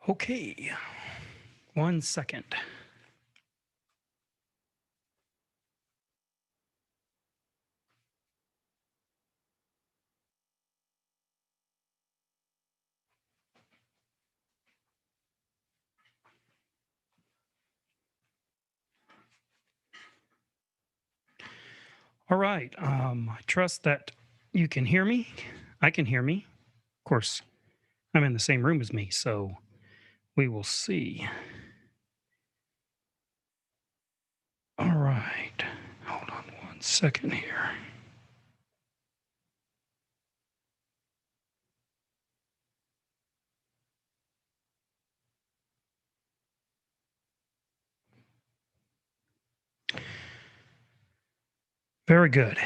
Okay, 1 second. All right. I trust that you can hear me. I can hear me. Of course, I'm in the same room as me, so we will see. All right. Hold on 1 second here. Very good.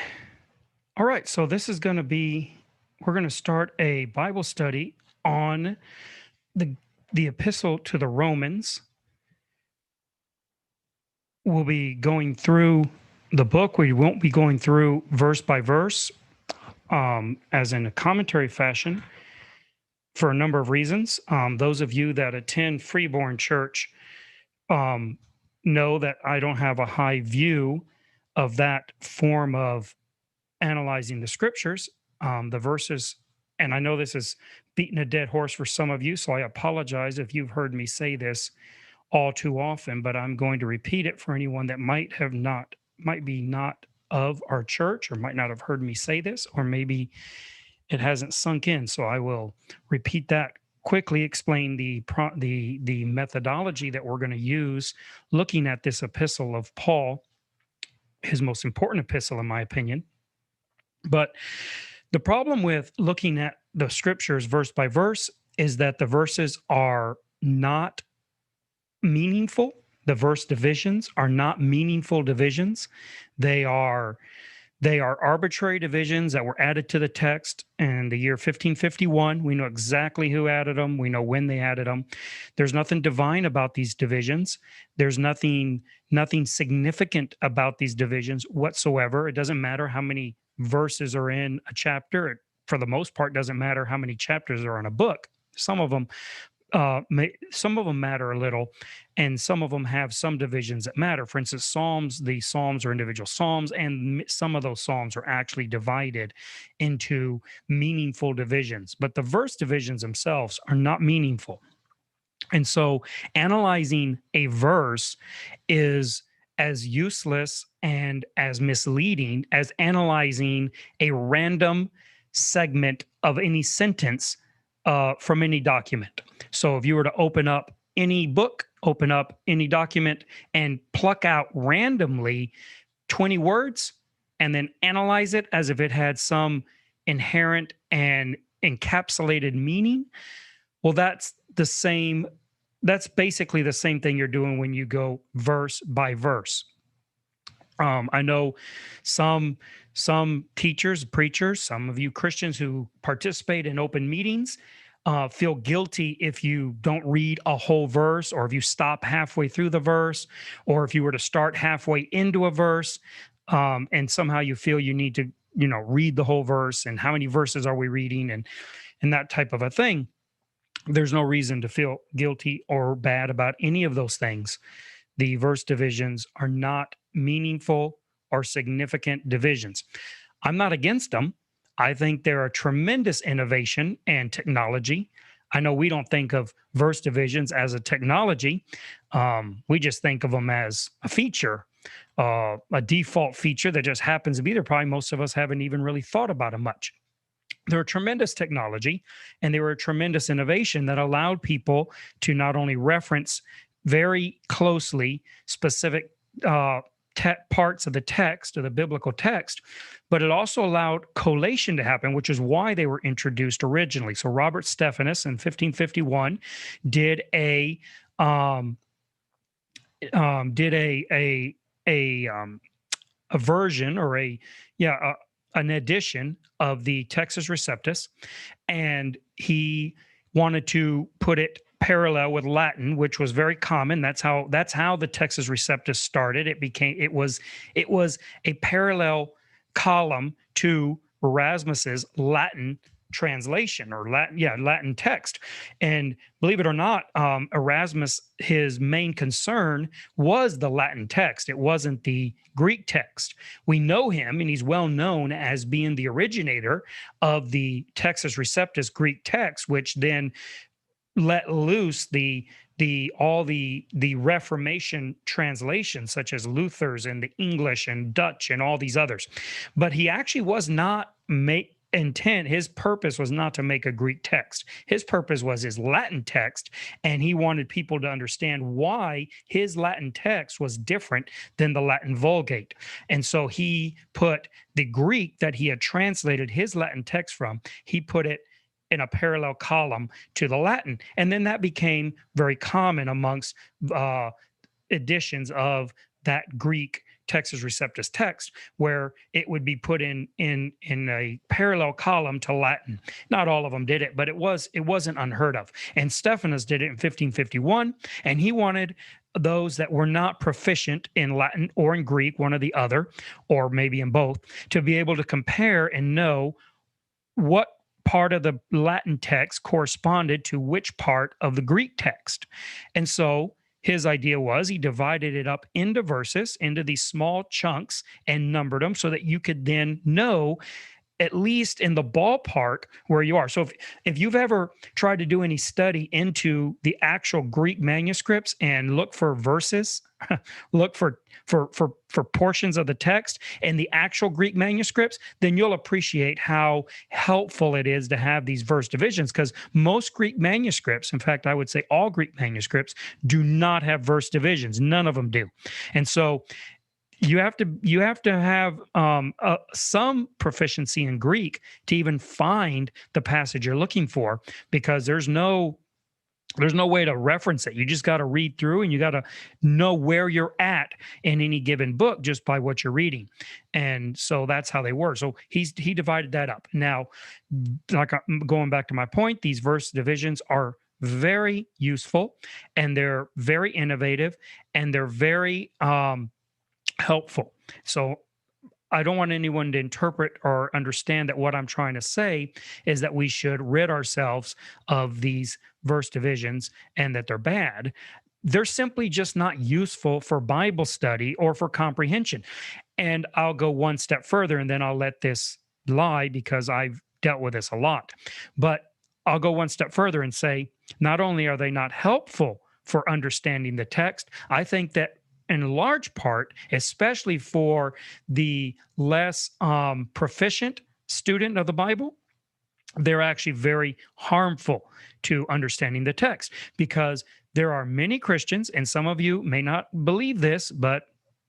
All right. So this is going to be, we're going to start a Bible study on the the epistle to the Romans. We'll be going through the book. We won't be going through verse by verse, as in a commentary fashion, for a number of reasons. Those of you that attend Freeborn Church um, know that I don't have a high view of that form of analyzing the scriptures, the verses. And I know this is beating a dead horse for some of you, so I apologize if you've heard me say this all too often, but I'm going to repeat it for anyone that might be not of our church, or might not have heard me say this, or maybe it hasn't sunk in. So I will repeat that quickly, explain the methodology that we're going to use looking at this epistle of Paul, his most important epistle, in my opinion. But the problem with looking at the scriptures verse by verse is that the verses are not meaningful. The verse divisions are not meaningful divisions. They are arbitrary divisions that were added to the text in the year 1551. We know exactly who added them. We know when they added them. There's nothing divine about these divisions. There's nothing significant about these divisions whatsoever. It doesn't matter how many verses are in a chapter. It, for the most part, doesn't matter how many chapters are in a book. Some of them matter a little, and some of them have some divisions that matter. For instance, Psalms, the Psalms are individual Psalms, and some of those Psalms are actually divided into meaningful divisions. But the verse divisions themselves are not meaningful. And so analyzing a verse is as useless and as misleading as analyzing a random segment of any sentence from any document. So if you were to open up any book, open up any document, and pluck out randomly 20 words and then analyze it as if it had some inherent and encapsulated meaning, well, that's basically the same thing you're doing when you go verse by verse. I know some teachers, preachers, some of you Christians who participate in open meetings feel guilty if you don't read a whole verse, or if you stop halfway through the verse, or if you were to start halfway into a verse, and somehow you feel you need to, read the whole verse, and how many verses are we reading, and that type of a thing. There's no reason to feel guilty or bad about any of those things. The verse divisions are not meaningful or significant divisions. I'm not against them. I think they're a tremendous innovation and technology. I know we don't think of verse divisions as a technology. We just think of them as a feature, a default feature that just happens to be there. Probably most of us haven't even really thought about it much. They're a tremendous technology, and they were a tremendous innovation that allowed people to not only reference very closely specific parts of the text, or the biblical text, but it also allowed collation to happen, which is why they were introduced originally. So Robert Stephanus in 1551 did a version, or an edition of the Textus Receptus, and he wanted to put it parallel with Latin, which was very common. That's how the Textus Receptus started. It was a parallel column to Erasmus's Latin translation or Latin text. And believe it or not, Erasmus, his main concern was the Latin text. It wasn't the Greek text. We know him, and he's well known as being the originator of the Textus Receptus Greek text, which then let loose all the Reformation translations, such as Luther's and the English and Dutch and all these others. But he actually was not his purpose was not to make a Greek text. His purpose was his Latin text, and he wanted people to understand why his Latin text was different than the Latin Vulgate. And so he put the Greek that he had translated his Latin text from, he put it in a parallel column to the Latin. And then that became very common amongst editions of that Greek Textus Receptus text, where it would be put in a parallel column to Latin. Not all of them did it, but it wasn't unheard of. And Stephanus did it in 1551, and he wanted those that were not proficient in Latin or in Greek, one or the other, or maybe in both, to be able to compare and know what part of the Latin text corresponded to which part of the Greek text. And so his idea was he divided it up into verses, into these small chunks, and numbered them so that you could then know at least in the ballpark where you are. So if you've ever tried to do any study into the actual Greek manuscripts and look for verses, look for portions of the text in the actual Greek manuscripts, then you'll appreciate how helpful it is to have these verse divisions, because most Greek manuscripts, in fact, I would say all Greek manuscripts, do not have verse divisions. None of them do. And so you have to have some proficiency in Greek to even find the passage you're looking for, because there's no way to reference it. You just got to read through, and you got to know where you're at in any given book just by what you're reading. And so that's how they work. So he divided that up. Now, like going back to my point, these verse divisions are very useful, and they're very innovative, and they're very helpful. So I don't want anyone to interpret or understand that what I'm trying to say is that we should rid ourselves of these verse divisions and that they're bad. They're simply just not useful for Bible study or for comprehension. And I'll go one step further, and then I'll let this lie because I've dealt with this a lot. But I'll go one step further and say, not only are they not helpful for understanding the text, I think that in large part, especially for the less proficient student of the Bible, they're actually very harmful to understanding the text, because there are many Christians, and some of you may not believe this, but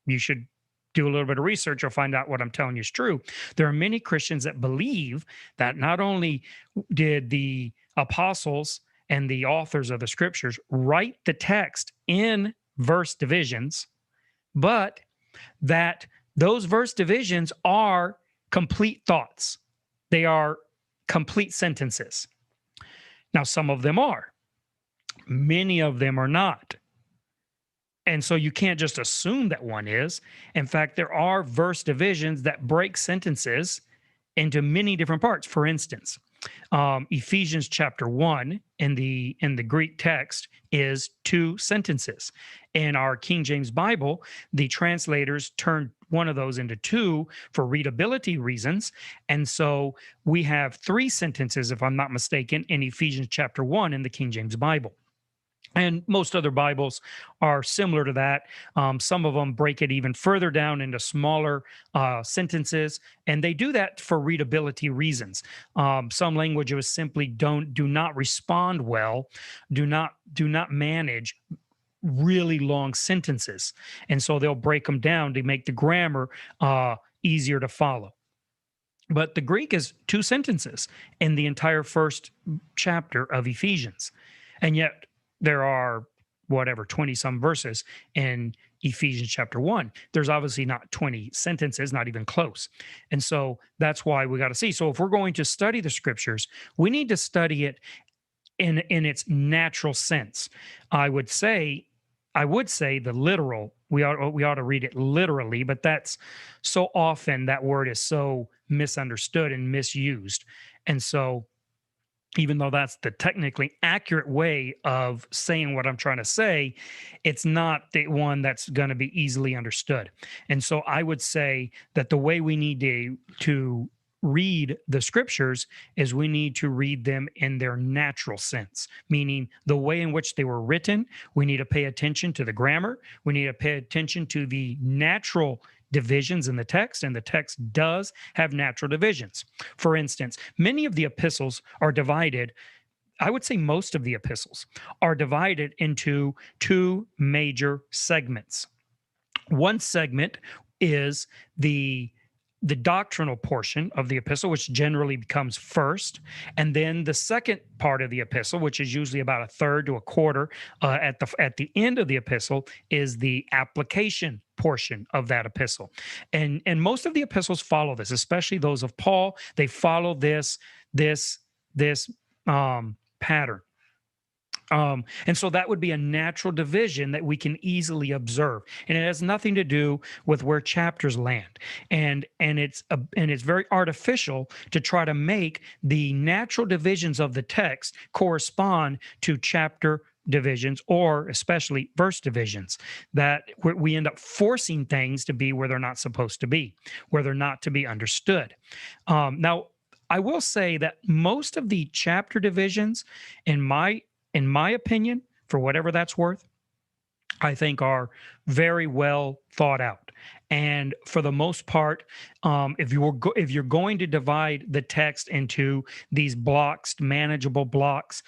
you should do a little bit of research. You'll find out what I'm telling you is true. There are many Christians that believe that not only did the apostles and the authors of the scriptures write the text in verse divisions, but that those verse divisions are complete thoughts. They are complete sentences. Now, some of them are. Many of them are not. And so you can't just assume that one is. In fact, there are verse divisions that break sentences into many different parts. For instance, Ephesians chapter 1 in the Greek text is 2 sentences. In our King James Bible, the translators turned one of those into 2 for readability reasons. And so we have 3 sentences, if I'm not mistaken, in Ephesians chapter 1 in the King James Bible. And most other Bibles are similar to that. Some of them break it even further down into smaller sentences, and they do that for readability reasons. Some languages simply do not respond well, do not manage really long sentences, and so they'll break them down to make the grammar easier to follow. But the Greek is 2 sentences in the entire first chapter of Ephesians, and yet there are 20 some verses in Ephesians chapter 1. There's obviously not 20 sentences, not even close. And so that's why we got to see. So if we're going to study the scriptures, we need to study it in its natural sense. I would say the literal, we ought to read it literally, but that's so often that word is so misunderstood and misused. And so even though that's the technically accurate way of saying what I'm trying to say, it's not the one that's going to be easily understood. And so I would say that the way we need to read the scriptures is we need to read them in their natural sense, meaning the way in which they were written. We need to pay attention to the grammar. We need to pay attention to the natural divisions in the text, and the text does have natural divisions. For instance, many of the epistles are divided, I would say most of the epistles are divided into two major segments. One segment is the doctrinal portion of the epistle, which generally becomes first, and then the second part of the epistle, which is usually about a third to a quarter at the end of the epistle, is the application portion of that epistle. And most of the epistles follow this, especially those of Paul. They follow this pattern. And so that would be a natural division that we can easily observe, and it has nothing to do with where chapters land. And it's very artificial to try to make the natural divisions of the text correspond to chapter divisions, or especially verse divisions, that we end up forcing things to be where they're not supposed to be, where they're not to be understood. Now, I will say that most of the chapter divisions, in my opinion, for whatever that's worth, I think are very well thought out. And for the most part, if you're going to divide the text into these blocks, manageable blocks,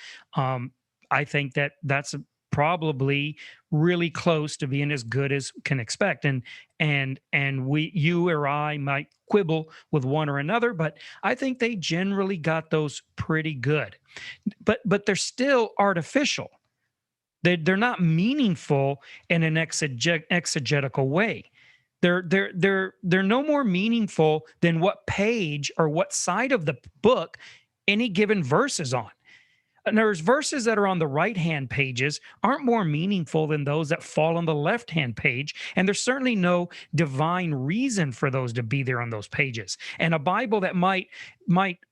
I think that that's probably really close to being as good as can expect. And you or I might quibble with one or another, but I think they generally got those pretty good. But they're still artificial. They're not meaningful in an exegetical way. They're no more meaningful than what page or what side of the book any given verse is on. And there's verses that are on the right-hand pages aren't more meaningful than those that fall on the left-hand page. And there's certainly no divine reason for those to be there on those pages. And a Bible that might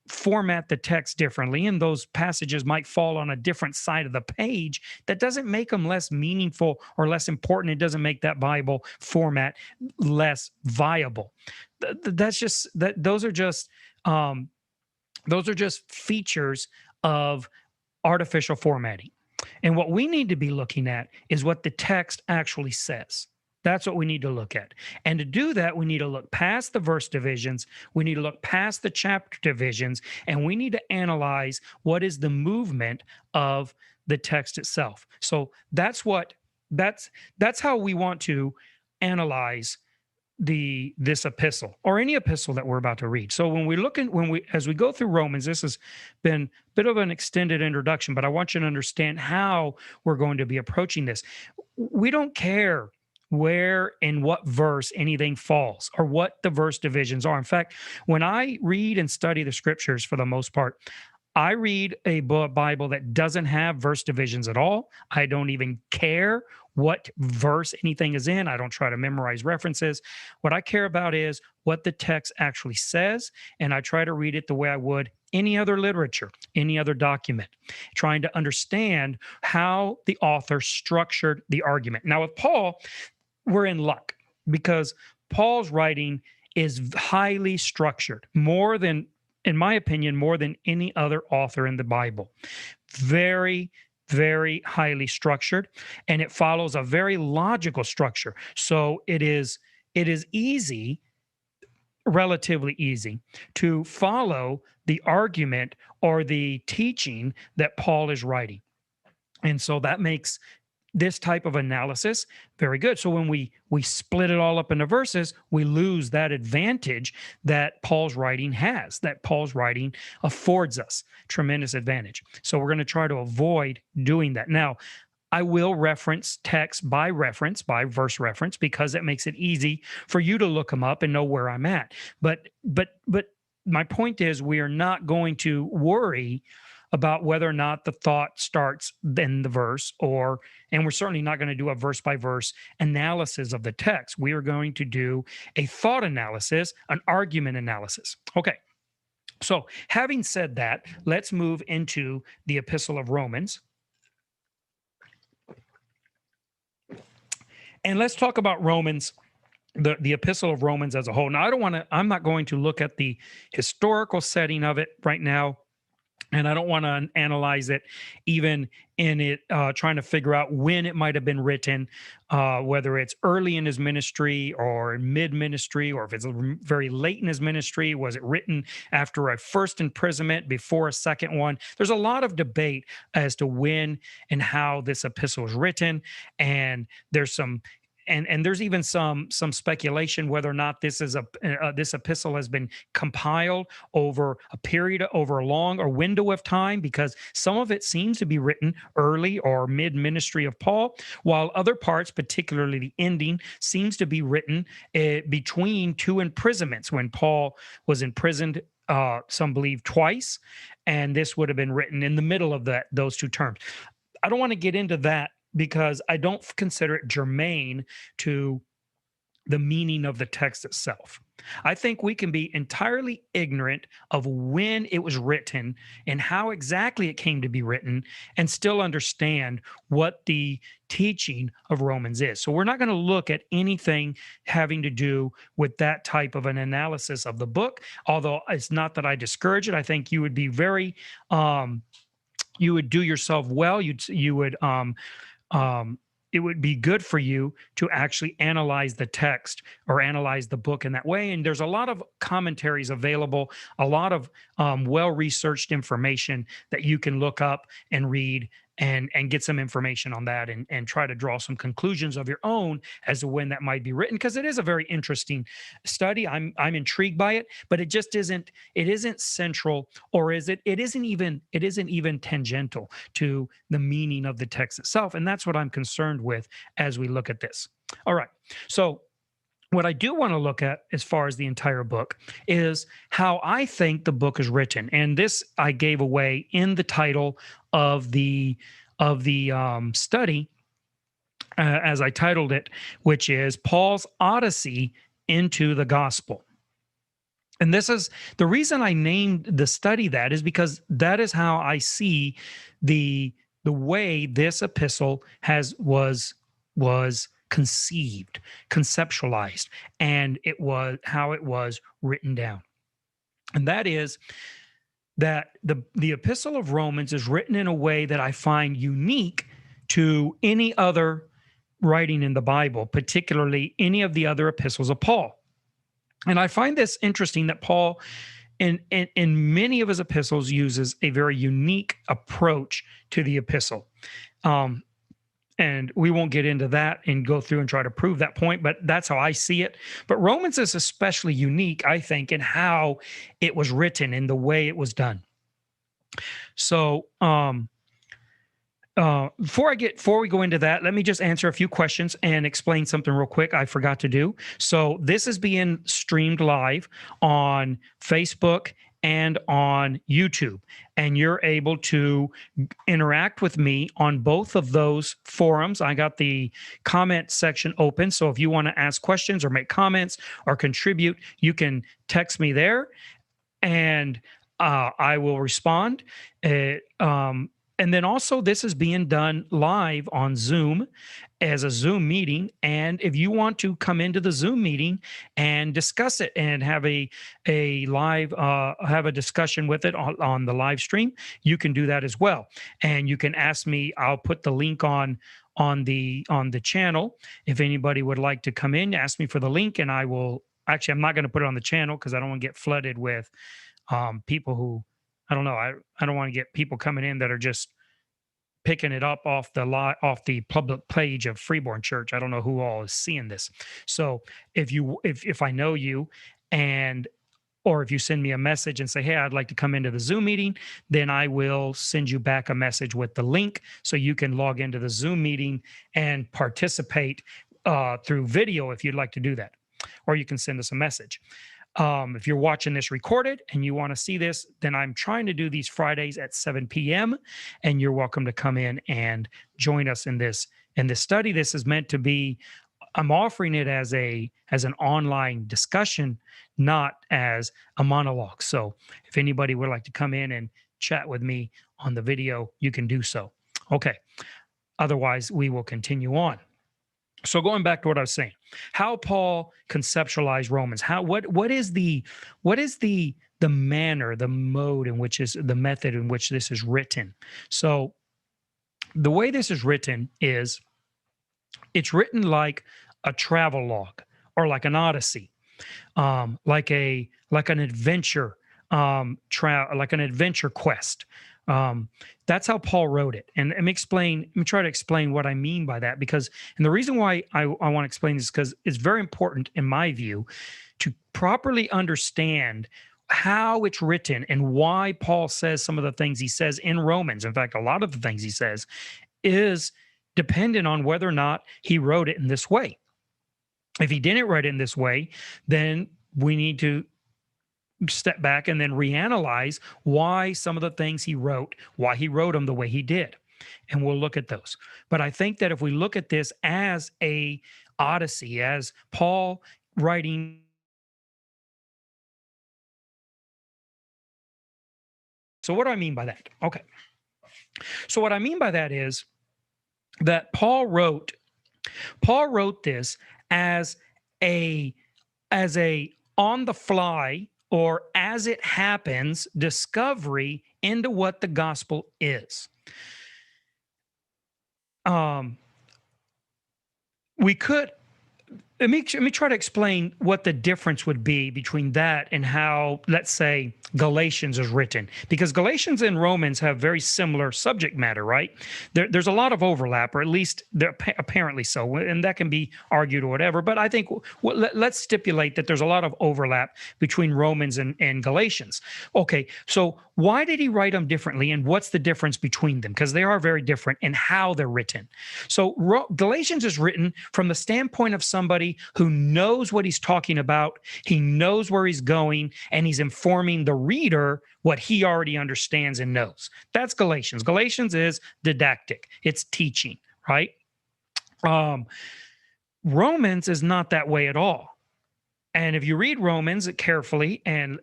format the text differently, and those passages might fall on a different side of the page, that doesn't make them less meaningful or less important. It doesn't make that Bible format less viable. That's just that. Those are just features of artificial formatting. And what we need to be looking at is what the text actually says. That's what we need to look at. And to do that, we need to look past the verse divisions. We need to look past the chapter divisions, and we need to analyze what is the movement of the text itself. So that's how we want to analyze this epistle, or any epistle that we're about to read. So as we go through Romans, this has been a bit of an extended introduction, but I want you to understand how we're going to be approaching this. We don't care where in what verse anything falls or what the verse divisions are. In fact, when I read and study the scriptures, for the most part, I read a Bible that doesn't have verse divisions at all. I don't even care what verse anything is in. I don't try to memorize references. What I care about is what the text actually says, and I try to read it the way I would any other literature, any other document, trying to understand how the author structured the argument. Now, with Paul, we're in luck because Paul's writing is highly structured, in my opinion, more than any other author in the Bible. Very, very highly structured, and it follows a very logical structure. So it is easy, relatively easy, to follow the argument or the teaching that Paul is writing. And so that makes this type of analysis very good. So when we split it all up into verses, we lose that advantage that Paul's writing has, that Paul's writing affords us tremendous advantage. So we're going to try to avoid doing that. Now, I will reference text by verse reference, because it makes it easy for you to look them up and know where I'm at. But my point is, we are not going to worry about whether or not the thought starts in the verse, and we're certainly not going to do a verse by verse analysis of the text. We are going to do a thought analysis, an argument analysis. Okay. So, having said that, let's move into the Epistle of Romans. And let's talk about Romans, the Epistle of Romans as a whole. Now, I'm not going to look at the historical setting of it right now. And I don't want to analyze it, even in it, trying to figure out when it might have been written, whether it's early in his ministry or mid ministry, or if it's very late in his ministry. Was it written after a first imprisonment, before a second one? There's a lot of debate as to when and how this epistle was written, and there's some. And there's even some speculation whether or not this epistle has been compiled over a long or window of time, because some of it seems to be written early or mid ministry of Paul, while other parts, particularly the ending, seems to be written between two imprisonments, when Paul was imprisoned, some believe twice, and this would have been written in the middle of those two terms. I don't want to get into that, because I don't consider it germane to the meaning of the text itself. I think we can be entirely ignorant of when it was written and how exactly it came to be written, and still understand what the teaching of Romans is. So we're not going to look at anything having to do with that type of an analysis of the book, although it's not that I discourage it. I think you would be very, you would do yourself well. It would be good for you to actually analyze the text or analyze the book in that way. And there's a lot of commentaries available, a lot of well-researched information that you can look up and read and get some information on that, and try to draw some conclusions of your own as to when that might be written, because it is a very interesting study. I'm intrigued by it, but it just isn't central, or it isn't even tangential to the meaning of the text itself. And that's what I'm concerned with as we look at this. All right. So what I do want to look at, as far as the entire book, is how I think the book is written. And this I gave away in the title of the study, as I titled it, which is Paul's Odyssey into the Gospel. And this is the reason I named the study that, is because that is how I see the way this epistle was conceived, conceptualized, and it was how it was written down. And that is that the Epistle of Romans is written in a way that I find unique to any other writing in the Bible, particularly any of the other epistles of Paul. And I find this interesting that Paul, in many of his epistles, uses a very unique approach to the epistle. And we won't get into that and go through and try to prove that point, but that's how I see it. But Romans is especially unique, I think, in how it was written, in the way it was done. So before we go into that, let me just answer a few questions and explain something real quick I forgot to do. So this is being streamed live on Facebook and on YouTube, and you're able to interact with me on both of those forums. I got the comment section open, so if you want to ask questions or make comments or contribute, you text me there, and I will respond. And then also, this is being done live on Zoom as a Zoom meeting. And if you want to come into the Zoom meeting and discuss it and have a live, have a discussion with it on the live stream, you can do that as well. And you can ask me. I'll put the link on the channel. If anybody would like to come in, ask me for the link, and I will. Actually, I'm not going to put it on the channel because I don't want to get flooded with people who, I don't know. I don't want to get people coming in that are just picking it up off the public page of Freeborn Church. I don't know who all is seeing this. So if I know you, or if you send me a message and say, hey, I'd like to come into the Zoom meeting, then I will send you back a message with the link so you can log into the Zoom meeting and participate through video if you'd like to do that. Or you can send us a message. If you're watching this recorded and you want to see this, then I'm trying to do these Fridays at 7 p.m. and you're welcome to come in and join us in this study. This is meant to be I'm offering it as an online discussion, not as a monologue. So if anybody would like to come in and chat with me on the video, you can do so. Okay. Otherwise, we will continue on. So going back to what I was saying, how Paul conceptualized Romans, what is the manner, the mode in which is the method in which this is written. So the way this is written is it's written like a travel log or like an Odyssey, like an adventure, like an adventure quest. That's how Paul wrote it. And let me try to explain what I mean by that, because, and the reason why I want to explain this is because it's very important in my view to properly understand how it's written and why Paul says some of the things he says in Romans. In fact, a lot of the things he says is dependent on whether or not he wrote it in this way. If he didn't write it in this way, then we need to step back and then reanalyze why some of the things he wrote, why he wrote them the way he did. And we'll look at those. But I think that if we look at this as a Odyssey, as Paul writing. So what do I mean by that? Okay. So what I mean by that is that Paul wrote this as a on the fly, or as it happens, discovery into what the gospel is. We could let me try to explain what the difference would be between that and how, let's say, Galatians is written, because Galatians and Romans have very similar subject matter, right? There's a lot of overlap, or at least apparently so, and that can be argued or whatever. But I think let's stipulate that there's a lot of overlap between Romans and Galatians. Okay, so why did he write them differently, and what's the difference between them? Because they are very different in how they're written. So Galatians is written from the standpoint of somebody who knows what he's talking about, he knows where he's going, and he's informing the reader what he already understands and knows. That's Galatians. Galatians is didactic. It's teaching, right? Romans is not that way at all. And if you read Romans carefully, and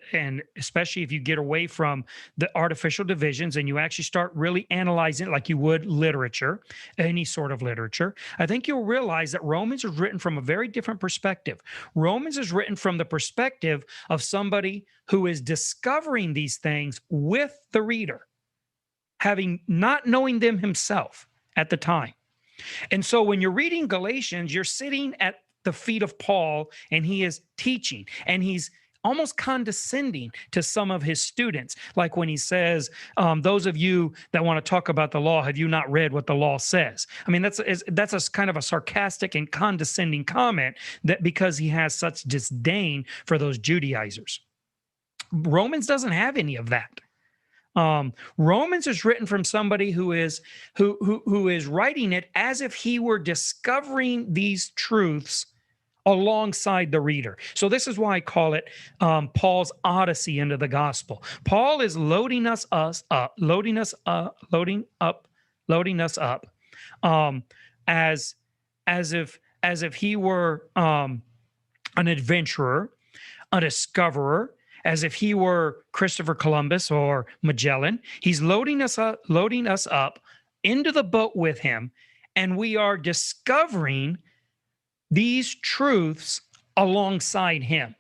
especially if you get away from the artificial divisions and you actually start really analyzing it like you would literature, any sort of literature, I think you'll realize that Romans is written from a very different perspective. Romans is written from the perspective of somebody who is discovering these things with the reader, not knowing them himself at the time. And so when you're reading Galatians, you're sitting at the feet of Paul, and he is teaching, and he's almost condescending to some of his students. Like when he says, those of you that want to talk about the law, have you not read what the law says? I mean, that's a kind of a sarcastic and condescending comment, that because he has such disdain for those Judaizers. Romans doesn't have any of that. Romans is written from somebody who is writing it as if he were discovering these truths alongside the reader. So this is why I call it Paul's Odyssey into the gospel. Paul is loading us up as if he were an adventurer, a discoverer, as if he were Christopher Columbus or Magellan. He's loading us up into the boat with him, and we are discovering these truths alongside him.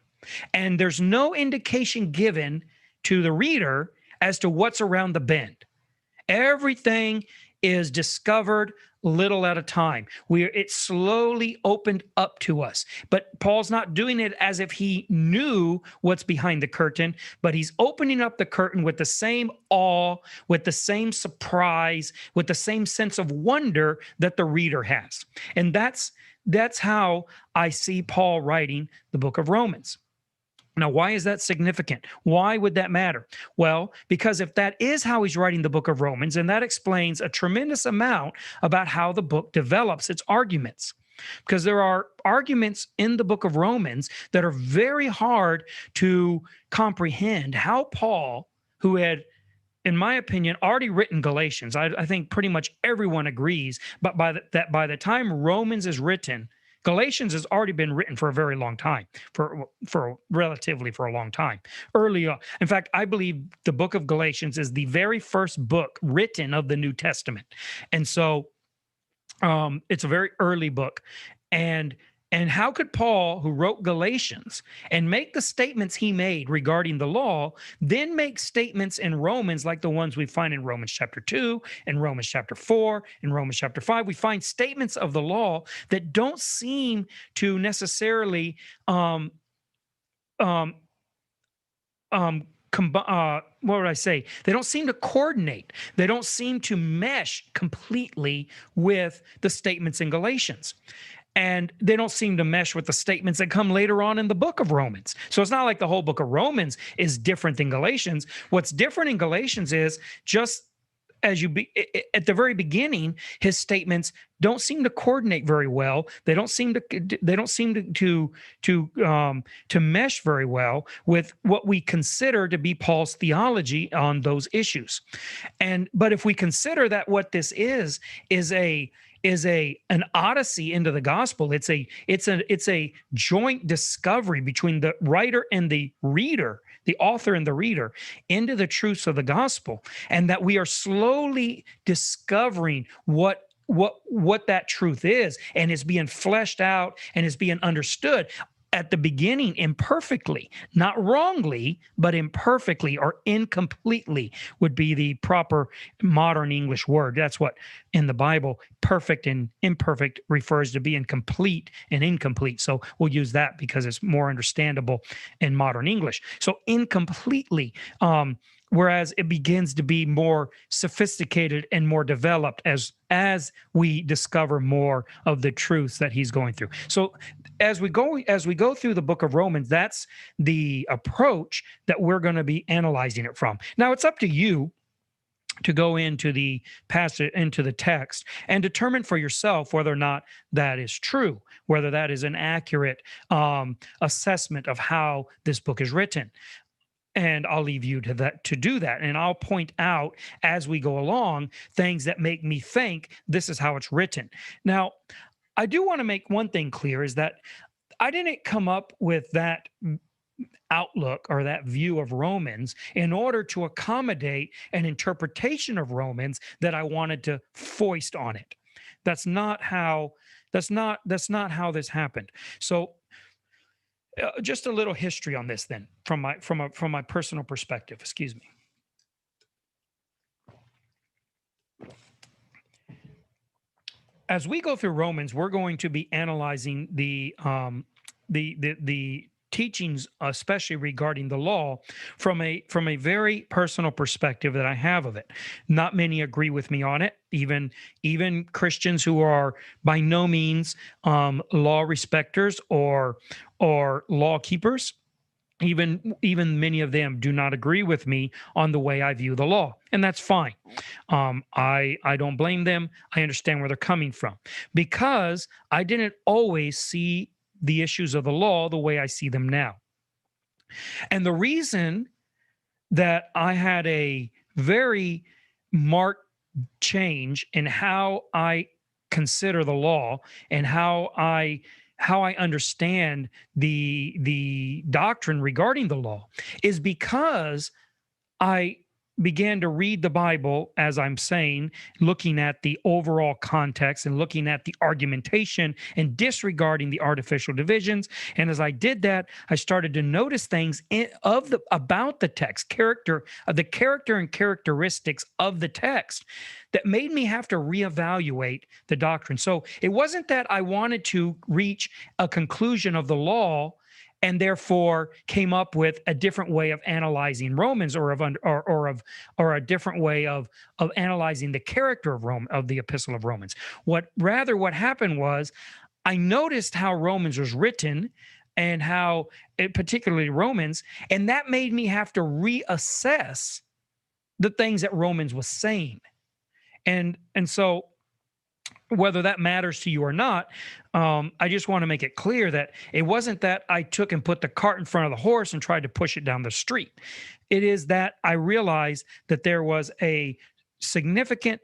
And there's no indication given to the reader as to what's around the bend. Everything is discovered little at a time. It's slowly opened up to us. But Paul's not doing it as if he knew what's behind the curtain, but he's opening up the curtain with the same awe, with the same surprise, with the same sense of wonder that the reader has. And that's how I see Paul writing the book of Romans. Now, why is that significant? Why would that matter? Well, because if that is how he's writing the book of Romans, then that explains a tremendous amount about how the book develops its arguments. Because there are arguments in the book of Romans that are very hard to comprehend. How Paul, who had, in my opinion, already written Galatians, I think pretty much everyone agrees, but by the time Romans is written, Galatians has already been written for a very long time, for relatively for a long time. Early on, in fact, I believe the book of Galatians is the very first book written of the New Testament, and so it's a very early book. And how could Paul, who wrote Galatians, and make the statements he made regarding the law, then make statements in Romans like the ones we find in Romans chapter 2, and Romans chapter 4, and Romans chapter 5? We find statements of the law that don't seem to necessarily what would I say? They don't seem to coordinate. They don't seem to mesh completely with the statements in Galatians. And they don't seem to mesh with the statements that come later on in the book of Romans. So it's not like the whole book of Romans is different than Galatians. What's different in Galatians is just as at the very beginning, his statements don't seem to coordinate very well. They don't seem to mesh very well with what we consider to be Paul's theology on those issues. But if we consider that what this is an odyssey into the gospel, it's a joint discovery between the writer and the reader, the author and the reader, into the truths of the gospel, and that we are slowly discovering what that truth is, and it's being fleshed out and it's being understood at the beginning imperfectly, not wrongly, but imperfectly or incompletely would be the proper modern English word. That's what in the Bible, perfect and imperfect refers to being complete and incomplete. So we'll use that because it's more understandable in modern English. So incompletely, whereas it begins to be more sophisticated and more developed as we discover more of the truths that he's going through. So as we go through the book of Romans, that's the approach that we're going to be analyzing it from. Now it's up to you to go into the passage, into the text, and determine for yourself whether or not that is true, whether that is an accurate assessment of how this book is written. And I'll leave you to do that. And I'll point out as we go along things that make me think this is how it's written. Now, I do want to make one thing clear, is that I didn't come up with that outlook or that view of Romans in order to accommodate an interpretation of Romans that I wanted to foist on it. That's not how this happened. So just a little history on this then from my personal perspective. Excuse me. As we go through Romans, we're going to be analyzing the teachings, especially regarding the law, from a very personal perspective that I have of it. Not many agree with me on it. Even Christians who are by no means law respecters or law keepers, even many of them do not agree with me on the way I view the law, and that's fine. I don't blame them. I understand where they're coming from, because I didn't always see the issues of the law the way I see them now. And the reason that I had a very marked change in how I consider the law and how I understand the doctrine regarding the law is because I began to read the Bible, as I'm saying, looking at the overall context and looking at the argumentation and disregarding the artificial divisions. And as I did that, I started to notice things about the text, the character and characteristics of the text that made me have to reevaluate the doctrine. So it wasn't that I wanted to reach a conclusion of the law and therefore came up with a different way of analyzing Romans, or a different way of analyzing the character of the Epistle of Romans. What happened was, I noticed how Romans was written, and how particularly Romans, and that made me have to reassess the things that Romans was saying, and so, whether that matters to you or not, I just want to make it clear that it wasn't that I took and put the cart in front of the horse and tried to push it down the street. It is that I realized that there was a significant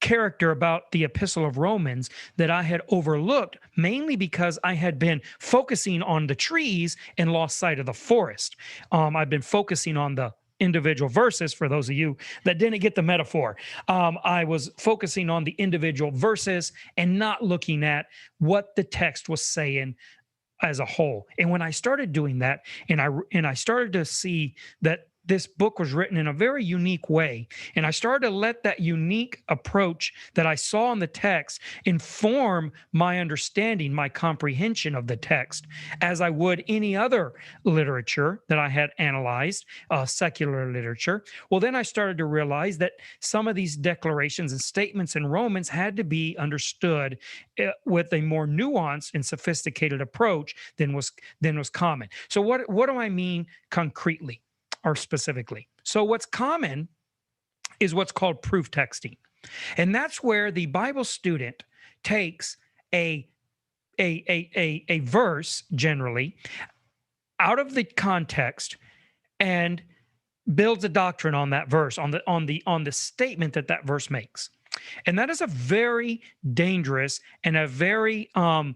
character about the Epistle of Romans that I had overlooked, mainly because I had been focusing on the trees and lost sight of the forest. I've been focusing on the individual verses. For those of you that didn't get the metaphor, I was focusing on the individual verses and not looking at what the text was saying as a whole. And when I started doing that, and I started to see that this book was written in a very unique way, and I started to let that unique approach that I saw in the text inform my understanding, my comprehension of the text, as I would any other literature that I had analyzed, secular literature. Well, then I started to realize that some of these declarations and statements in Romans had to be understood with a more nuanced and sophisticated approach than was common. So what do I mean concretely or specifically? So what's common is what's called proof texting. And that's where the Bible student takes a verse generally out of the context and builds a doctrine on that verse, on the statement that verse makes. And that is a very dangerous and a very how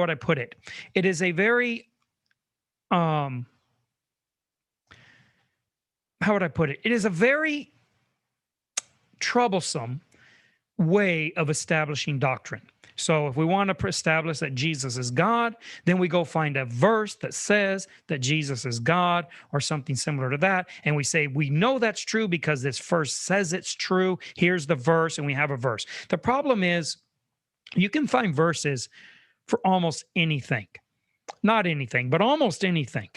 would I put it? It is a very how would I put it? It is a very troublesome way of establishing doctrine. So if we want to establish that Jesus is God, then we go find a verse that says that Jesus is God or something similar to that. And we say, we know that's true because this verse says it's true. Here's the verse, and we have a verse. The problem is you can find verses for almost anything. Not anything, but almost anything.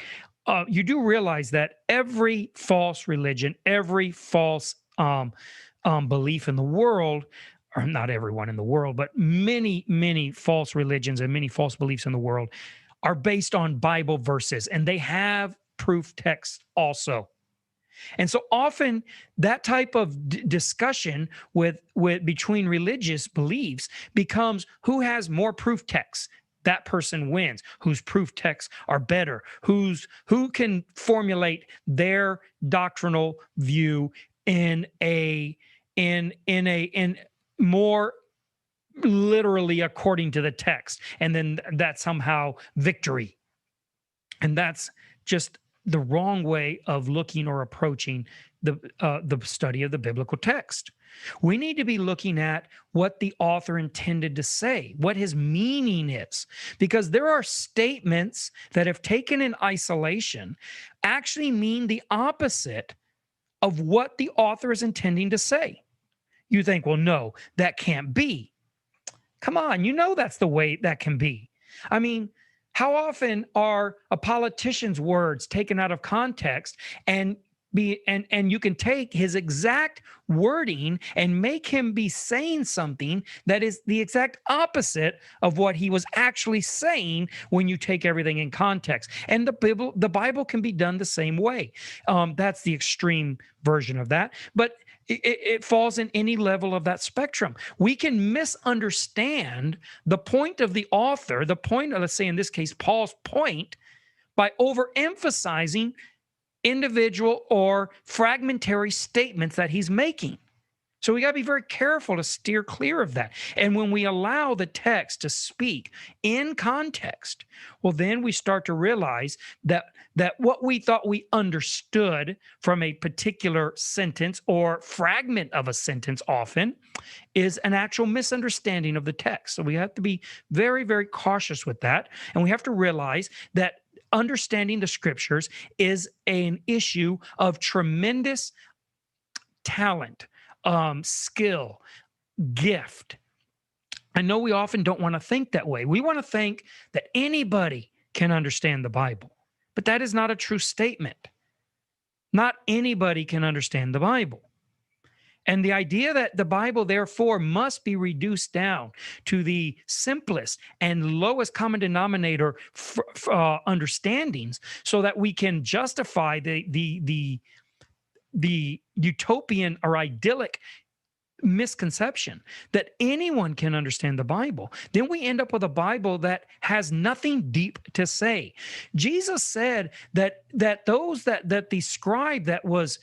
You do realize that every false religion, every false belief in the world, or not everyone in the world, but many false religions and many false beliefs in the world are based on Bible verses, and they have proof texts also. And so often that type of discussion with between religious beliefs becomes who has more proof texts. That person wins. Whose proof texts are better? Who can formulate their doctrinal view in more literally according to the text, and then that's somehow victory. And that's just the wrong way of looking or approaching the study of the biblical text. We need to be looking at what the author intended to say, what his meaning is, because there are statements that, if taken in isolation, actually mean the opposite of what the author is intending to say. You think, well, no, that can't be. Come on, you know that's the way that can be. I mean, how often are a politician's words taken out of context and you can take his exact wording and make him be saying something that is the exact opposite of what he was actually saying when you take everything in context. And the Bible can be done the same way. That's the extreme version of that. But it falls in any level of that spectrum. We can misunderstand the point of the author, the point of, let's say in this case, Paul's point, by overemphasizing individual or fragmentary statements that he's making. So we got to be very careful to steer clear of that. And when we allow the text to speak in context, well, then we start to realize that what we thought we understood from a particular sentence or fragment of a sentence often is an actual misunderstanding of the text. So we have to be very, very cautious with that. And we have to realize that understanding the scriptures is an issue of tremendous talent, skill, gift. I know we often don't want to think that way. We want to think that anybody can understand the Bible, but that is not a true statement. Not anybody can understand the Bible. And the idea that the Bible, therefore, must be reduced down to the simplest and lowest common denominator understandings so that we can justify the utopian or idyllic misconception that anyone can understand the Bible. Then we end up with a Bible that has nothing deep to say. Jesus said that the scribe that was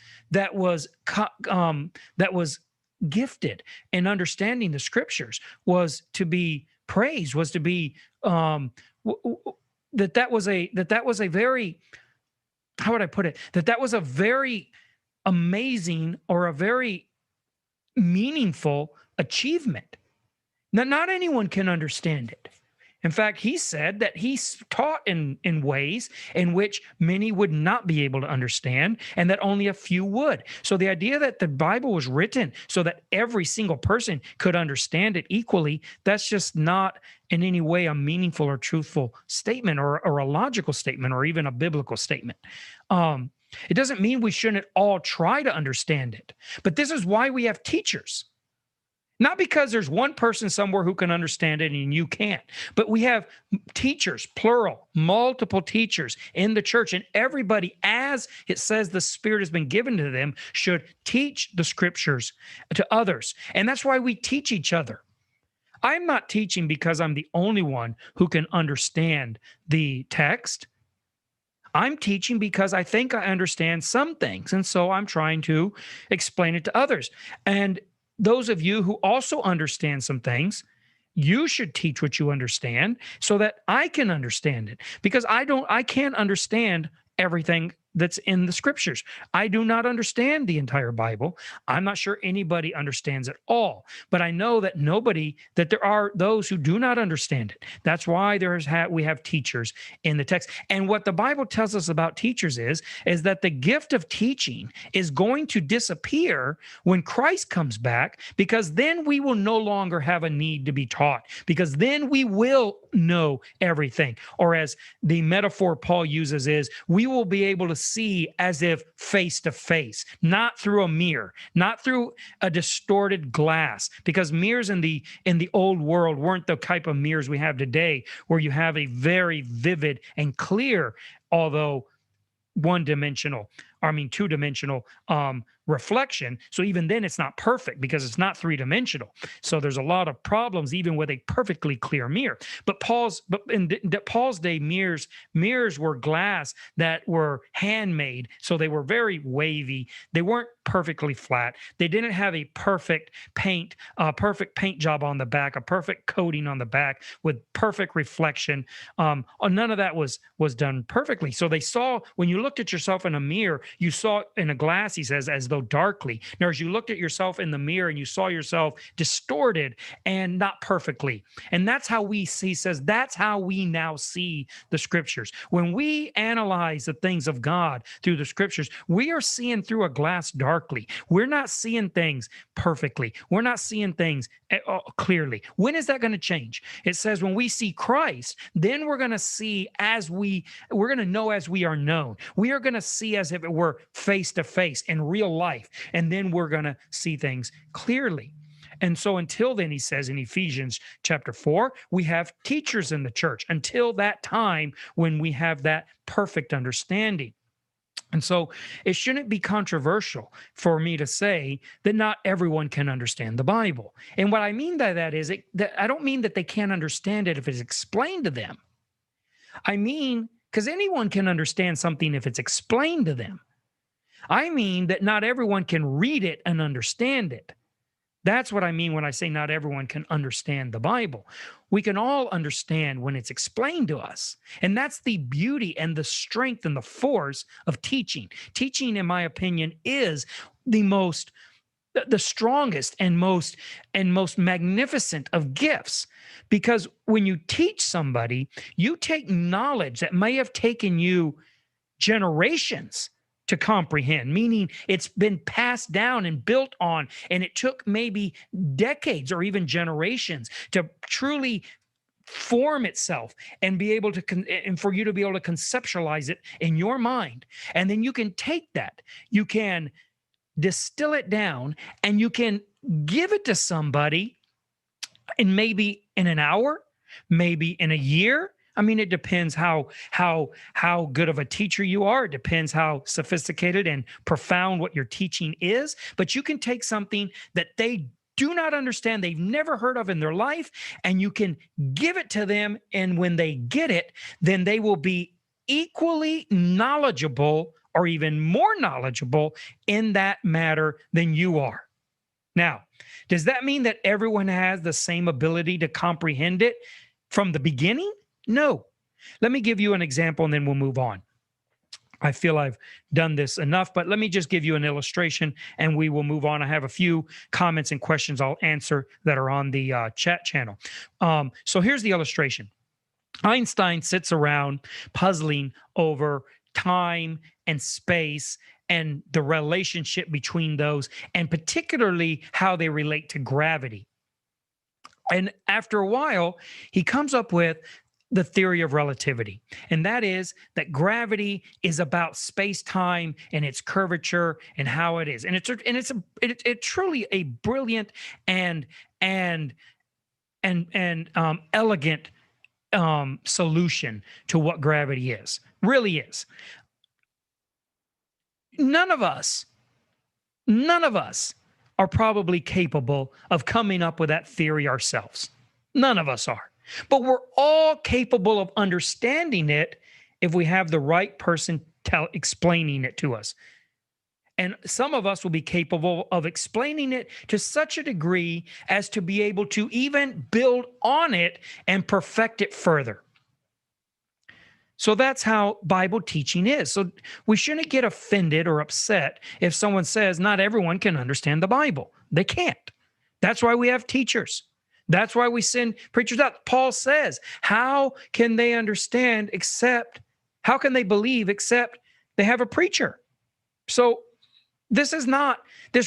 gifted in understanding the scriptures was to be praised, was to be that was a very, how would I put it? That was a very amazing or a very meaningful achievement. Now, not anyone can understand it. In fact, he said that he taught in ways in which many would not be able to understand and that only a few would. So the idea that the Bible was written so that every single person could understand it equally, that's just not in any way a meaningful or truthful statement or a logical statement or even a biblical statement. It doesn't mean we shouldn't all try to understand it, but this is why we have teachers. Not because there's one person somewhere who can understand it and you can't, but we have teachers, plural, multiple teachers in the church, and everybody, as it says the Spirit has been given to them, should teach the scriptures to others. And that's why we teach each other. I'm not teaching because I'm the only one who can understand the text. I'm teaching because I think I understand some things, and so I'm trying to explain it to others. And those of you who also understand some things, you should teach what you understand so that I can understand it, because I can't understand everything that's in the scriptures. I do not understand the entire Bible. I'm not sure anybody understands it all, but I know that there are those who do not understand it. That's why we have teachers in the text. And what the Bible tells us about teachers is that the gift of teaching is going to disappear when Christ comes back, because then we will no longer have a need to be taught, because then we will know everything. Or as the metaphor Paul uses is, we will be able to see as if face to face, not through a mirror, not through a distorted glass, because mirrors in the old world weren't the type of mirrors we have today, where you have a very vivid and clear, although two-dimensional reflection. So even then it's not perfect because it's not three-dimensional. So there's a lot of problems even with a perfectly clear mirror. But in Paul's day, mirrors were glass that were handmade. So they were very wavy. They weren't perfectly flat. They didn't have a perfect paint job on the back, a perfect coating on the back with perfect reflection. None of that was done perfectly. So they saw, when you looked at yourself in a mirror, you saw in a glass, he says, as though darkly. Now, as you looked at yourself in the mirror and you saw yourself distorted and not perfectly. And that's how he says, that's how we now see the scriptures. When we analyze the things of God through the scriptures, we are seeing through a glass darkly. We're not seeing things perfectly. We're not seeing things clearly. When is that going to change? It says when we see Christ, then we're going to see we're going to know as we are known. We are going to see as if it were face to face in real life. And then we're going to see things clearly. And so until then, he says in Ephesians chapter 4, we have teachers in the church until that time when we have that perfect understanding. And so it shouldn't be controversial for me to say that not everyone can understand the Bible. And what I mean by that is that I don't mean that they can't understand it if it's explained to them. I mean, because anyone can understand something if it's explained to them. I mean that not everyone can read it and understand it. That's what I mean when I say not everyone can understand the Bible. We can all understand when it's explained to us. And that's the beauty and the strength and the force of teaching. Teaching, in my opinion, is the strongest and most magnificent of gifts. Because when you teach somebody, you take knowledge that may have taken you generations to comprehend, meaning it's been passed down and built on, and it took maybe decades or even generations to truly form itself and be able to and for you to be able to conceptualize it in your mind. And then you can take that, you can distill it down, and you can give it to somebody in maybe in an hour, maybe in a year. I mean, it depends how good of a teacher you are. It depends how sophisticated and profound what your teaching is. But you can take something that they do not understand, they've never heard of in their life, and you can give it to them. And when they get it, then they will be equally knowledgeable or even more knowledgeable in that matter than you are. Now, does that mean that everyone has the same ability to comprehend it from the beginning? No. Let me give you an example and then we'll move on. I feel I've done this enough, but let me just give you an illustration and we will move on. I have a few comments and questions I'll answer that are on the chat channel. So here's the illustration. Einstein sits around puzzling over time and space and the relationship between those, and particularly how they relate to gravity. And after a while, he comes up with the theory of relativity. And that is that gravity is about space-time and its curvature and how it is. And it's truly a brilliant and elegant solution to what gravity is. Really is. None of us are probably capable of coming up with that theory ourselves. None of us are. But we're all capable of understanding it if we have the right person explaining it to us. And some of us will be capable of explaining it to such a degree as to be able to even build on it and perfect it further. So that's how Bible teaching is. So we shouldn't get offended or upset if someone says not everyone can understand the Bible. They can't. That's why we have teachers. That's why we send preachers out. Paul says, how can they understand how can they believe except they have a preacher? So this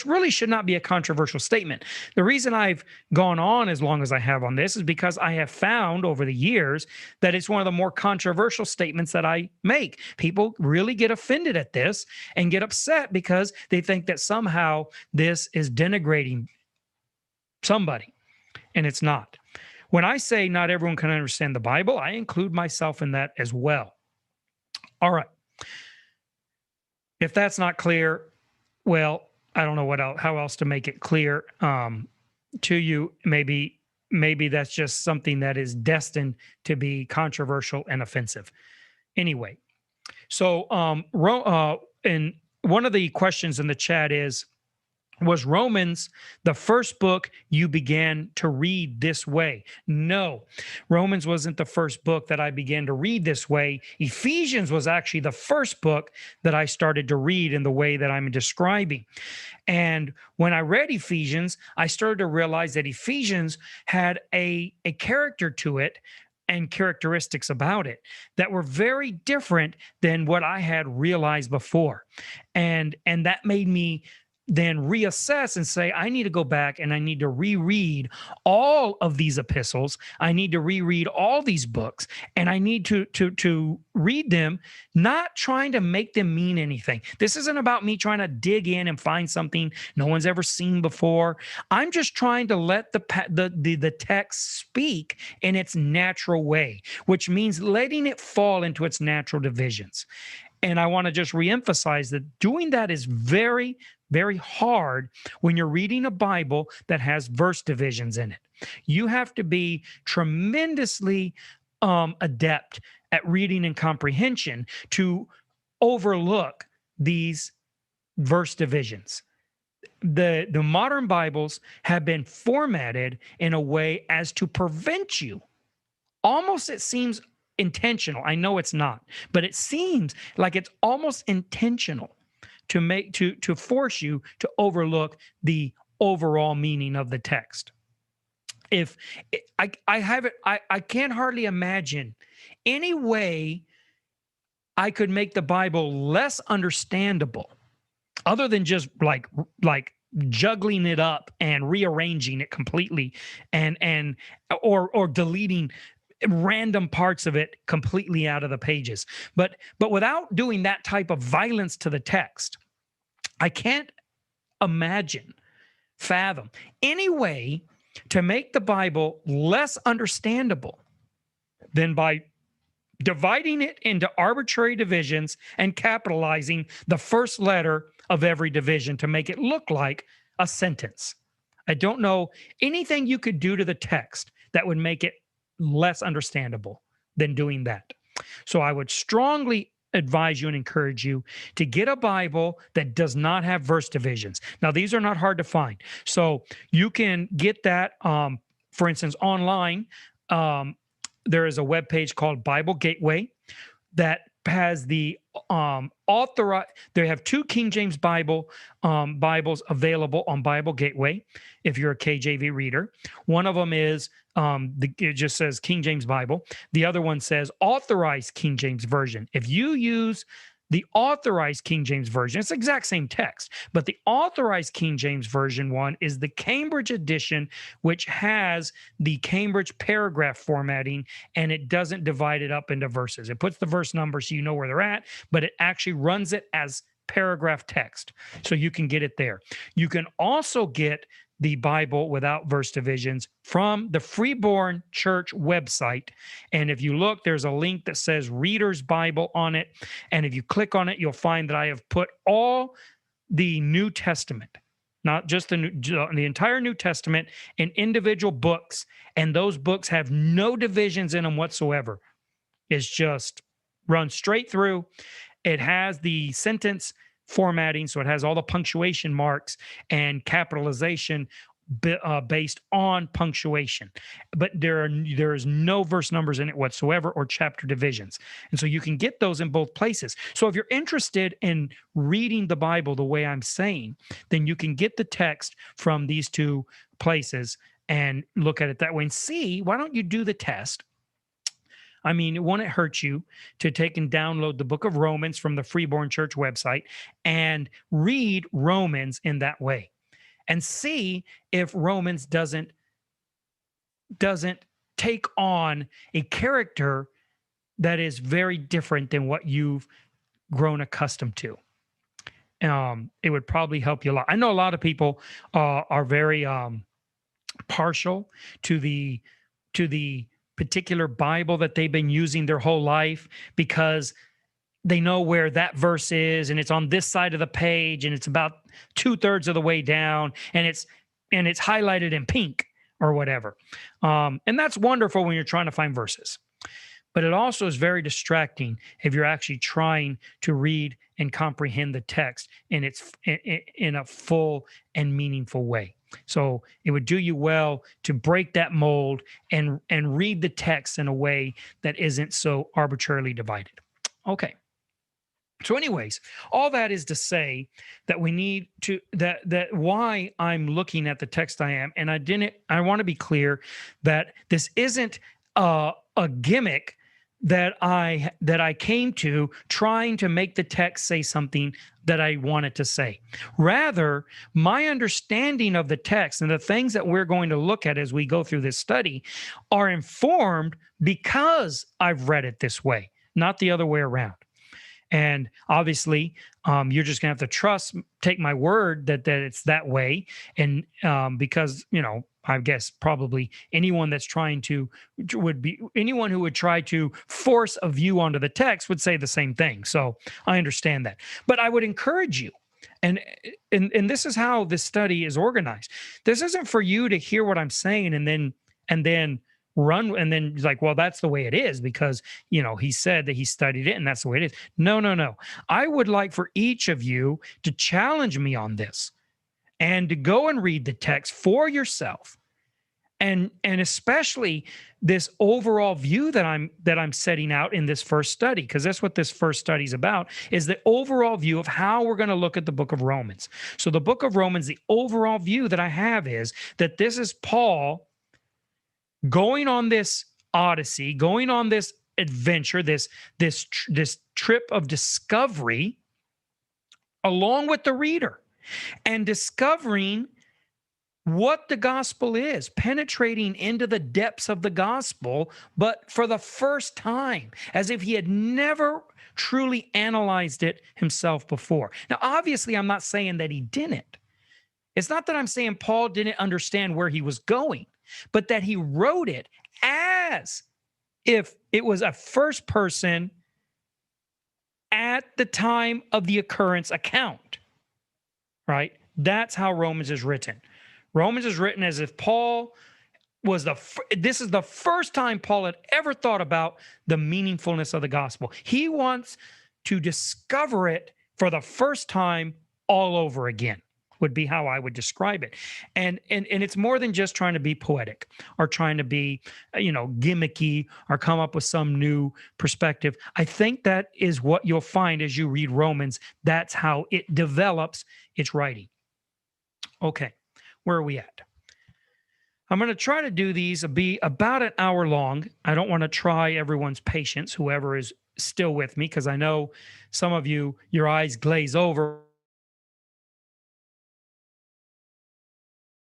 really should not be a controversial statement. The reason I've gone on as long as I have on this is because I have found over the years that it's one of the more controversial statements that I make. People really get offended at this and get upset because they think that somehow this is denigrating somebody. And it's not. When I say not everyone can understand the Bible, I include myself in that as well. All right. If that's not clear, well, I don't know how else to make it clear to you. Maybe that's just something that is destined to be controversial and offensive. Anyway, so and one of the questions in the chat was Romans the first book you began to read this way? No, Romans wasn't the first book that I began to read this way. Ephesians was actually the first book that I started to read in the way that I'm describing. And when I read Ephesians, I started to realize that Ephesians had a character to it and characteristics about it that were very different than what I had realized before. And that made me then reassess and say, I need to go back and I need to reread all of these epistles. I need to reread all these books, and I need to read them, not trying to make them mean anything. This isn't about me trying to dig in and find something no one's ever seen before. I'm just trying to let the text speak in its natural way, which means letting it fall into its natural divisions. And I want to just reemphasize that doing that is very, very hard when you're reading a Bible that has verse divisions in it. You have to be tremendously adept at reading and comprehension to overlook these verse divisions. The modern Bibles have been formatted in a way as to prevent you, almost it seems intentional. I know it's not, but it seems like it's almost intentional to force you to overlook the overall meaning of the text. If I can't hardly imagine any way I could make the Bible less understandable other than just like juggling it up and rearranging it completely or deleting random parts of it completely out of the pages. But without doing that type of violence to the text, I can't fathom any way to make the Bible less understandable than by dividing it into arbitrary divisions and capitalizing the first letter of every division to make it look like a sentence. I don't know anything you could do to the text that would make it less understandable than doing that. So I would strongly advise you and encourage you to get a Bible that does not have verse divisions. Now, these are not hard to find. So you can get that, for instance, online. There is a web page called Bible Gateway that has the authorized. They have two King James Bibles available on Bible Gateway if you're a KJV reader. One of them is it just says King James Bible. The other one says Authorized King James Version. If you use the Authorized King James Version, it's the exact same text, but the Authorized King James Version one is the Cambridge edition, which has the Cambridge paragraph formatting, and it doesn't divide it up into verses. It puts the verse number so you know where they're at, but it actually runs it as paragraph text, so you can get it there. You can also get the Bible without verse divisions from the Freeborn Church website. And if you look, there's a link that says Reader's Bible on it. And if you click on it, you'll find that I have put all the New Testament, not just the entire New Testament, in individual books. And those books have no divisions in them whatsoever. It's just run straight through. It has the sentence formatting, so it has all the punctuation marks and capitalization based on punctuation, but there is no verse numbers in it whatsoever or chapter divisions, and so you can get those in both places. So if you're interested in reading the Bible the way I'm saying, then you can get the text from these two places and look at it that way and see. Why don't you do the test? I mean, it won't hurt you to take and download the book of Romans from the Freeborn Church website and read Romans in that way and see if Romans doesn't take on a character that is very different than what you've grown accustomed to. It would probably help you a lot. I know a lot of people are very partial to the particular Bible that they've been using their whole life because they know where that verse is and it's on this side of the page and it's about 2/3 of the way down and it's highlighted in pink or whatever. And that's wonderful when you're trying to find verses. But it also is very distracting if you're actually trying to read and comprehend the text in a full and meaningful way. So it would do you well to break that mold and read the text in a way that isn't so arbitrarily divided. Okay. So anyways, all that is to say that we need to, that why I'm looking at the text I am, and I want to be clear that this isn't a gimmick that I came to trying to make the text say something that I wanted to say. Rather, my understanding of the text and the things that we're going to look at as we go through this study are informed because I've read it this way, not the other way around. And obviously, you're just going to have to take my word that it's that way. And because, I guess probably anyone anyone who would try to force a view onto the text would say the same thing. So I understand that. But I would encourage you, and this is how this study is organized. This isn't for you to hear what I'm saying and then run and then like, well, that's the way it is because, he said that he studied it and that's the way it is. No. I would like for each of you to challenge me on this and to go and read the text for yourself. And especially this overall view that I'm setting out in this first study, because that's what this first study is about, is the overall view of how we're going to look at the book of Romans. So the book of Romans, the overall view that I have is that this is Paul going on this Odyssey, going on this adventure, this trip of discovery along with the reader and discovering what the gospel is, penetrating into the depths of the gospel, but for the first time, as if he had never truly analyzed it himself before. Now, obviously, I'm not saying that he didn't. It's not that I'm saying Paul didn't understand where he was going, but that he wrote it as if it was a first person at the time of the occurrence account, right? That's how Romans is written. Romans is written as if Paul was this is the first time Paul had ever thought about the meaningfulness of the gospel. He wants to discover it for the first time all over again, would be how I would describe it. And it's more than just trying to be poetic or trying to be, gimmicky or come up with some new perspective. I think that is what you'll find as you read Romans. That's how it develops its writing. Okay, where are we at? I'm going to try to do these be about an hour long. I don't want to try everyone's patience, whoever is still with me, because I know some of you, your eyes glaze over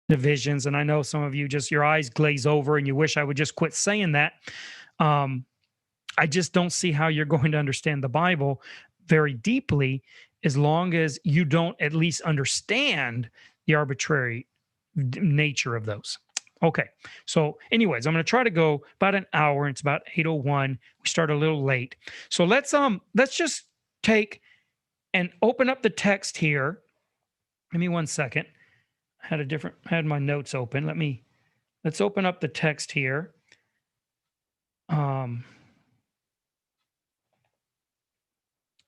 divisions, and I know some of you just your eyes glaze over and you wish I would just quit saying that. I just don't see how you're going to understand the Bible very deeply as long as you don't at least understand the arbitrary nature of those. Okay, so anyways, I'm going to try to go about an hour. It's about 8:01. We start a little late, so let's just take and open up the text here. Give me 1 second. I had my notes open. Let's open up the text here. I'm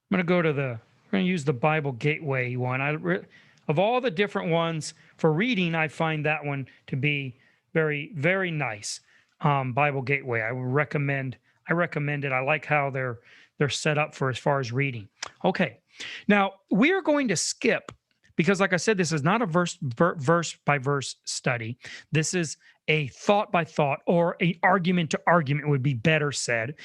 going to use the Bible Gateway one. Of all the different ones for reading, I find that one to be very, very nice. Bible Gateway. I recommend it. I like how they're set up for as far as reading. Okay. Now we are going to skip, because like I said, this is not a verse by verse study. This is a thought by thought, or an argument to argument would be better said.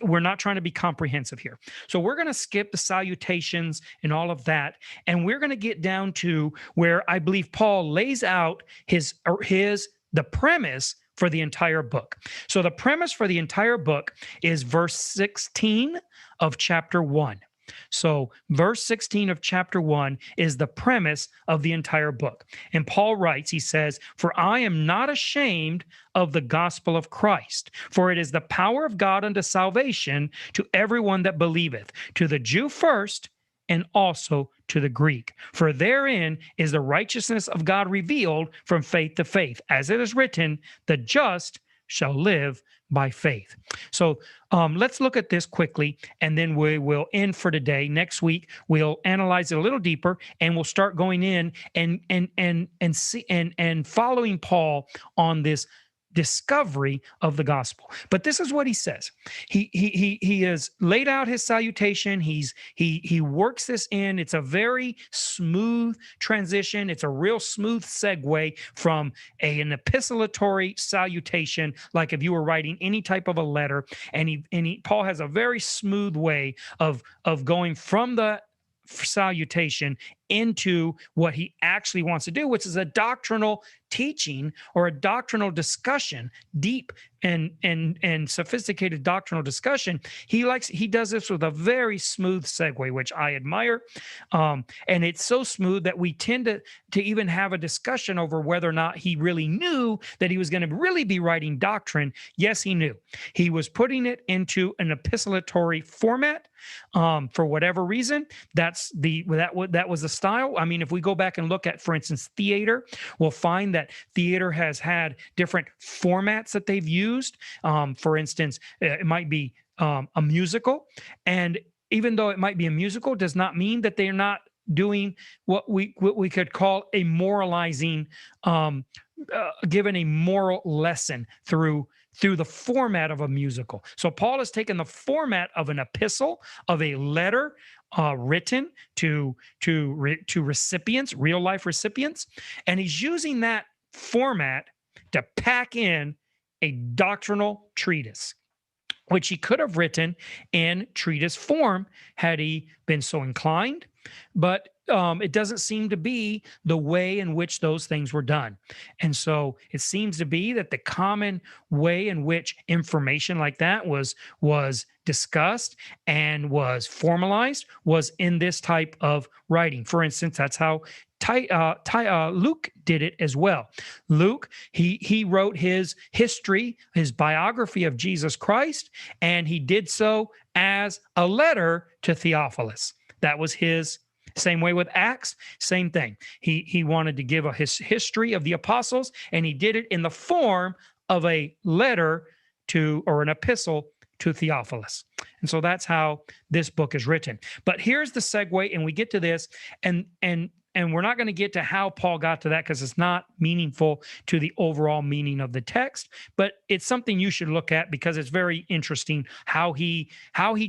We're not trying to be comprehensive here. So we're going to skip the salutations and all of that. And we're going to get down to where I believe Paul lays out the premise for the entire book. So the premise for the entire book is verse 16 of chapter 1. So verse 16 of chapter 1 is the premise of the entire book. And Paul writes, he says, "For I am not ashamed of the gospel of Christ, for it is the power of God unto salvation to everyone that believeth, to the Jew first, and also to the Greek. For therein is the righteousness of God revealed from faith to faith. As it is written, the just shall live by faith." So let's look at this quickly, and then we will end for today. Next week, we'll analyze it a little deeper, and we'll start going in and following Paul on this discovery of the gospel. But this is what he says. He has laid out his salutation. He works this in. It's a very smooth transition. It's a real smooth segue from an epistolatory salutation, like if you were writing any type of a letter. And Paul has a very smooth way of going from the salutation into what he actually wants to do, which is a doctrinal teaching or a doctrinal discussion, deep and sophisticated doctrinal discussion. He does this with a very smooth segue, which I admire. And it's so smooth that we tend to even have a discussion over whether or not he really knew that he was going to really be writing doctrine. Yes, he knew. He was putting it into an epistolatory format for whatever reason. That was the style. I mean, if we go back and look at, for instance, theater, we'll find that theater has had different formats that they've used. For instance, it might be a musical, and even though it might be a musical, does not mean that they're not doing what we could call a moralizing, given a moral lesson through the format of a musical. So Paul has taken the format of an epistle, of a letter written to recipients, real life recipients, and he's using that format to pack in a doctrinal treatise, which he could have written in treatise form had he been so inclined. But it doesn't seem to be the way in which those things were done. And so it seems to be that the common way in which information like that was discussed and was formalized was in this type of writing. For instance, that's how Luke did it as well. Luke, he wrote his history, his biography of Jesus Christ, and he did so as a letter to Theophilus. That was his Same way with Acts, same thing. He wanted to give a history of the apostles, and he did it in the form of a letter to, or an epistle to Theophilus. And so that's how this book is written. But here's the segue, and we get to this, and we're not going to get to how Paul got to that because it's not meaningful to the overall meaning of the text, but it's something you should look at because it's very interesting how he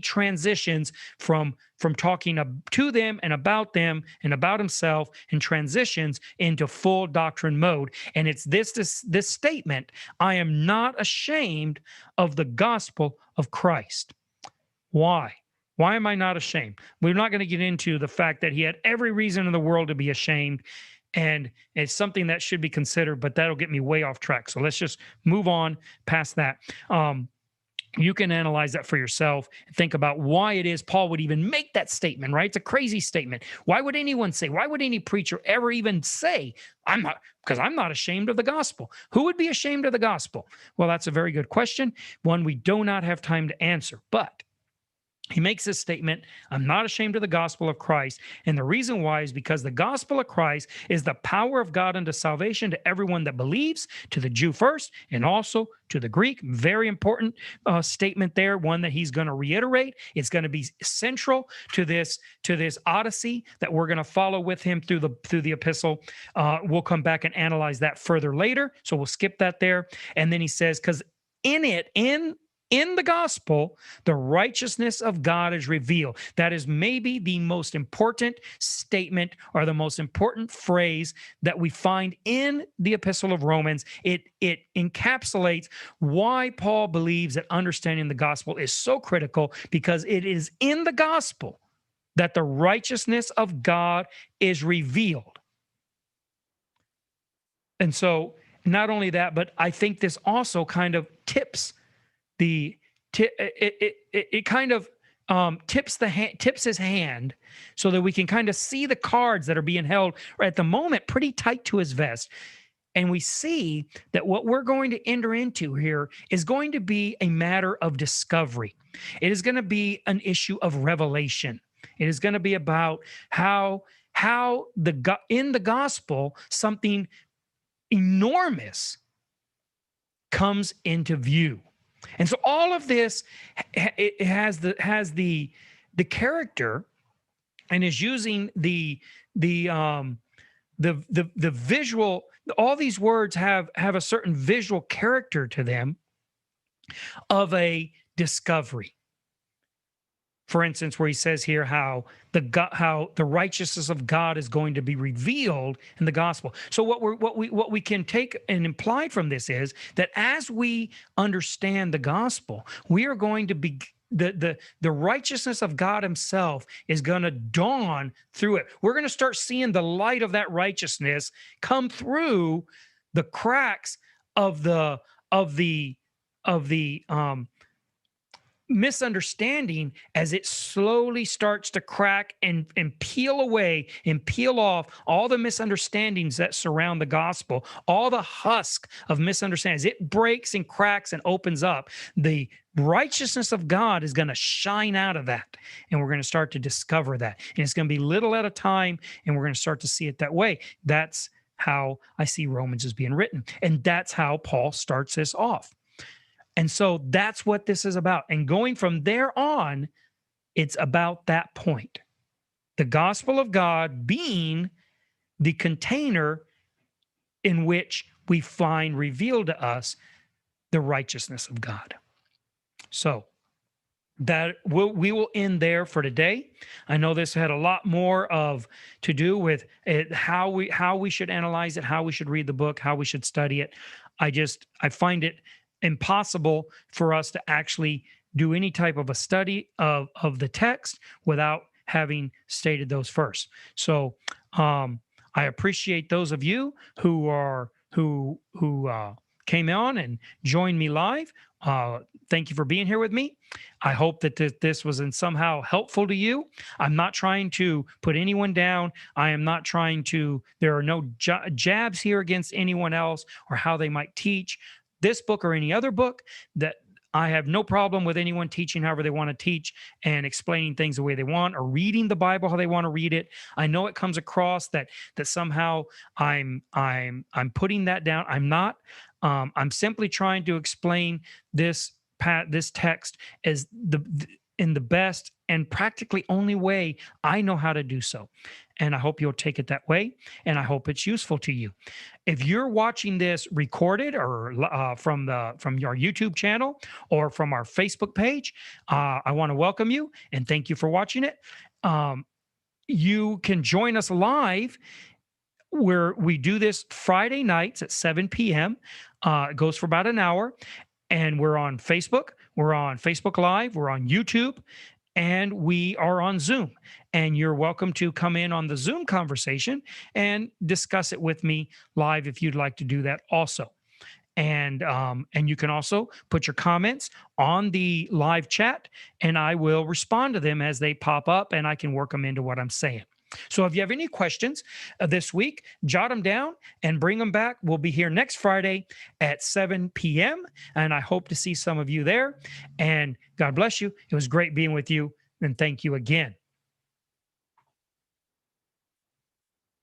transitions from talking to them and about himself, and transitions into full doctrine mode. And it's this statement: I am not ashamed of the gospel of Christ. Why? Why am I not ashamed? We're not going to get into the fact that he had every reason in the world to be ashamed, and it's something that should be considered, but that'll get me way off track. So let's just move on past that. You can analyze that for yourself and think about why it is Paul would even make that statement, right? It's a crazy statement. Why would anyone say, why would any preacher ever even say, because I'm not ashamed of the gospel? Who would be ashamed of the gospel? Well, that's a very good question, one we do not have time to answer, but he makes this statement: I'm not ashamed of the gospel of Christ. And the reason why is because the gospel of Christ is the power of God unto salvation to everyone that believes, to the Jew first, and also to the Greek. Very important statement there, one that he's going to reiterate. It's going to be central to this Odyssey that we're going to follow with him through the epistle. We'll come back and analyze that further later. So we'll skip that there. And then he says, because in the gospel, the righteousness of God is revealed. That is maybe the most important statement or the most important phrase that we find in the Epistle of Romans. It encapsulates why Paul believes that understanding the gospel is so critical, because it is in the gospel that the righteousness of God is revealed. And so not only that, but I think this also kind of tips tips his hand so that we can kind of see the cards that are being held at the moment pretty tight to his vest. And we see that what we're going to enter into here is going to be a matter of discovery. It is going to be an issue of revelation. It is going to be about how in the gospel something enormous comes into view. And so all of this, it has the character, and is using the visual. All these words have a certain visual character to them of a discovery. For instance, where he says here how the righteousness of God is going to be revealed in the gospel. So what we can take and imply from this is that as we understand the gospel, we are going to be the righteousness of God himself is going to dawn through it. We're going to start seeing the light of that righteousness come through the cracks of the misunderstanding as it slowly starts to crack and peel away and peel off all the misunderstandings that surround the gospel, all the husk of misunderstandings. It breaks and cracks and opens up. The righteousness of God is going to shine out of that, and we're going to start to discover that. And it's going to be little at a time, and we're going to start to see it that way. That's how I see Romans as being written, and that's how Paul starts this off. And so that's what this is about. And going from there on, it's about that point. The gospel of God being the container in which we find revealed to us the righteousness of God. So that we will end there for today. I know this had a lot more to do with how we should analyze it, how we should read the book, how we should study it. I find it impossible for us to actually do any type of a study of the text without having stated those first. So I appreciate those of you who came on and joined me live. Thank you for being here with me. I hope that this was somehow helpful to you. I'm not trying to put anyone down. I am not trying to, there are no jabs here against anyone else or how they might teach this book or any other book. That I have no problem with anyone teaching however they want to teach and explaining things the way they want, or reading the Bible how they want to read it. I know it comes across that somehow I'm putting that down. I'm not. I'm simply trying to explain this text as in the best and practically only way I know how to do so. And I hope you'll take it that way, and I hope it's useful to you. If you're watching this recorded or from your YouTube channel or from our Facebook page, I want to welcome you and thank you for watching it. You can join us live where we do this Friday nights at 7 p.m. It goes for about an hour, and we're on Facebook. We're on Facebook Live. We're on YouTube. And we are on Zoom, and you're welcome to come in on the Zoom conversation and discuss it with me live if you'd like to do that also. And you can also put your comments on the live chat, and I will respond to them as they pop up, and I can work them into what I'm saying. So if you have any questions this week, jot them down and bring them back. We'll be here next Friday at 7 p.m. And I hope to see some of you there. And God bless you. It was great being with you. And thank you again.